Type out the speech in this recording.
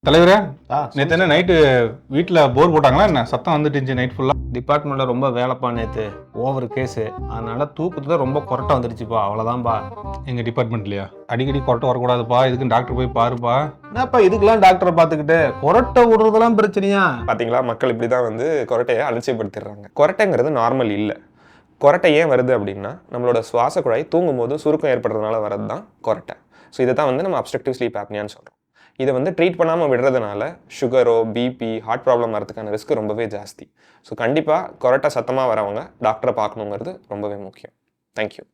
தலைவரே, நேற்று என்ன நைட்டு வீட்டில் போர் போட்டாங்களா என்ன? சத்தம் வந்துட்டு இருந்துச்சு நைட் ஃபுல்லாக. டிபார்ட்மெண்ட்டில் ரொம்ப வேலைப்பா நேற்று, ஓவர் கேஸு, அதனால் தூக்கத்தில் ரொம்ப கொரட்டை வந்துடுச்சுப்பா, அவ்வளோதான்ப்பா. எங்கள் டிபார்ட்மெண்ட்லையா? அடிக்கடி கொரட்டை வரக்கூடாதுப்பா, இதுக்கு டாக்டர் போய் பாருப்பா. என்னப்பா இதுக்கெல்லாம் டாக்டரை பார்த்துக்கிட்டு கொரட்டை விடுறதெல்லாம் பிரச்சனையா? பார்த்தீங்களா, மக்கள் இப்படி தான் வந்து கொரட்டையை அலட்சியப்படுத்திடுறாங்க. கொரட்டைங்கிறது நார்மல் இல்லை. கொரட்டை ஏன் வருது அப்படின்னா, நம்மளோட சுவாச குழாய் தூங்கும் போது சுருக்கம் ஏற்படுறதுனால வரது தான் கொரட்டை. ஸோ இதை தான் வந்து நம்ம அப்ஸ்ட்ரக்டிவ் ஸ்லீப் ஆப்னியான்னு சொல்கிறோம். இதை வந்து ட்ரீட் பண்ணாமல் விடுறதுனால சுகரோ பிபி ஹார்ட் ப்ராப்ளம் வரதுக்கான ரிஸ்க் ரொம்பவே ஜாஸ்தி. ஸோ கண்டிப்பாக கொரட்டை சத்தமாக வரவங்க டாக்டரை பார்க்கணுங்கிறது ரொம்பவே முக்கியம். தேங்க்யூ.